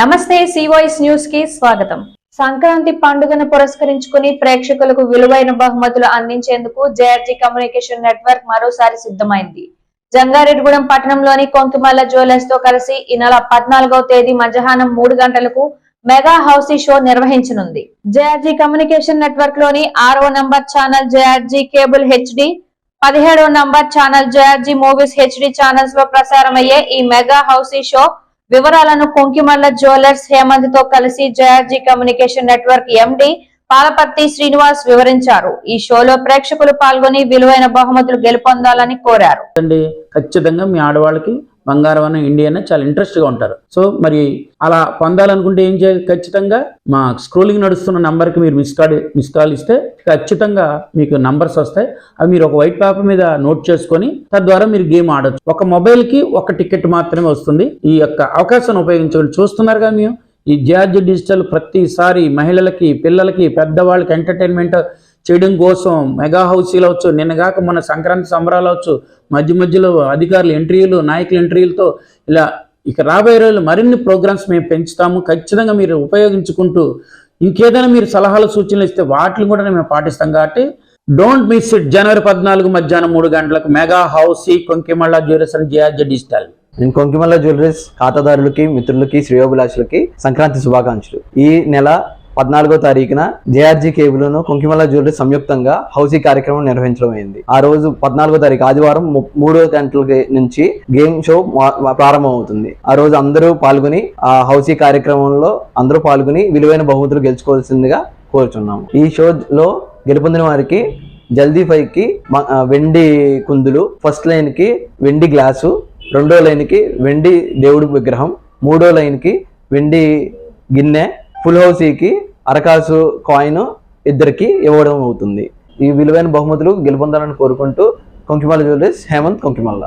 నమస్తే సివాయిస్ న్యూస్ కి స్వాగతం. సంక్రాంతి పండుగను పురస్కరించుకుని ప్రేక్షకులకు విలువైన బహుమతులు అందించేందుకు జేఆర్జీ కమ్యూనికేషన్ నెట్వర్క్ మరోసారి సిద్ధమైంది. జంగారెడ్డిగూడెం పట్టణంలోని కొంకిమల్ల జ్యువెలర్స్ తో కలిసి ఈ నెల 14వ తేదీ మధ్యాహ్నం 3 గంటలకు మెగా హౌసీ షో నిర్వహించనుంది. జేఆర్జీ కమ్యూనికేషన్ నెట్వర్క్ లోని 6వ number channel JRG cable HD, 17వ number channel JRG movies HD channels లో ప్రసారమయ్యే ఈ మెగా హౌసీ షో వివరాలను కొంకిమల్ల జ్యువెలర్స్ హేమంత్ తో కలిసి జేఆర్జీ కమ్యూనికేషన్ నెట్వర్క్ ఎండి పాలపర్తి శ్రీనివాస్ వివరించారు. ఈ షోలో ప్రేక్షకులు పాల్గొని విలువైన బహుమతులు గెలుపొందాలని కోరారు. ఖచ్చితంగా మీ ఆడవాళ్ళకి బంగారం అన్న ఇండియా చాలా ఇంట్రెస్ట్ గా ఉంటారు. సో మరి అలా పొందాలనుకుంటే ఏం చేయాలి? ఖచ్చితంగా మా స్క్రోలింగ్ నడుస్తున్న నంబర్కి మీరు మిస్ కాల్ ఇస్తే ఖచ్చితంగా మీకు నంబర్స్ వస్తాయి. అవి మీరు ఒక వైట్ పేపర్ మీద నోట్ చేసుకొని తద్వారా మీరు గేమ్ ఆడొచ్చు. ఒక మొబైల్ కి ఒక టికెట్ మాత్రమే వస్తుంది. ఈ యొక్క అవకాశాన్ని ఉపయోగించుకొని చూస్తున్నారుగా మేము ఈ జేఆర్జీ డిజిటల్ ప్రతిసారి మహిళలకి, పిల్లలకి, పెద్దవాళ్ళకి ఎంటర్టైన్మెంట్ చేయడం కోసం మెగా హౌసీలు అవచ్చు, నిన్నగాక మన సంక్రాంతి సంబరాలు అవచ్చు, మధ్యలో అధికారుల ఎంట్రీలు, నాయకుల ఎంట్రీలతో ఇలా ఇక రాబోయే రోజులు మరిన్ని ప్రోగ్రామ్స్ మేము పెంచుతాము. ఖచ్చితంగా మీరు ఉపయోగించుకుంటూ ఇంకేదైనా మీరు సలహాలు సూచనలు ఇస్తే వాటిని కూడా మేము పాటిస్తాం. కాబట్టి డోంట్ మిస్ ఇట్. జనవరి 14 మధ్యాహ్నం 3 గంటలకు mega housie Konkimalla jewellers and JRG digital. నేను కొంకిమల్ల జ్యువెలర్స్ ఖాతాదారులకి, మిత్రులకి, శ్రేయోభిలాషులకి సంక్రాంతి శుభాకాంక్షలు. ఈ నెల 14వ తారీఖున జేఆర్జీ కేబుల్ కొంకిమల్ల జ్యువెలర్స్ సంయుక్తంగా హౌసీ కార్యక్రమం నిర్వహించడం అయింది. ఆ రోజు 14వ తారీఖు ఆదివారం 3 గంటల నుంచి గేమ్ షో ప్రారంభం అవుతుంది. ఆ రోజు అందరూ పాల్గొని ఆ హౌసీ కార్యక్రమంలో అందరూ పాల్గొని విలువైన బహుమతులు గెలుచుకోవాల్సిందిగా కోరుచున్నాము. ఈ షోలో గెలుపొందిన వారికి జల్దీ 5కి వెండి కుందులు, ఫస్ట్ లైన్ కి వెండి గ్లాసు, 2వ లైన్ కి వెండి దేవుడి విగ్రహం, 3వ లైన్ కి వెండి గిన్నె, ఫుల్ హౌసీకి అరకాసు కాయిన్ ఇద్దరికి ఇవ్వడం అవుతుంది. ఈ విలువైన బహుమతులు గెలుపొందాలని కోరుకుంటూ కొంకిమల్ల జ్యువెలర్స్ హేమంత్, కొంకిమల్ల.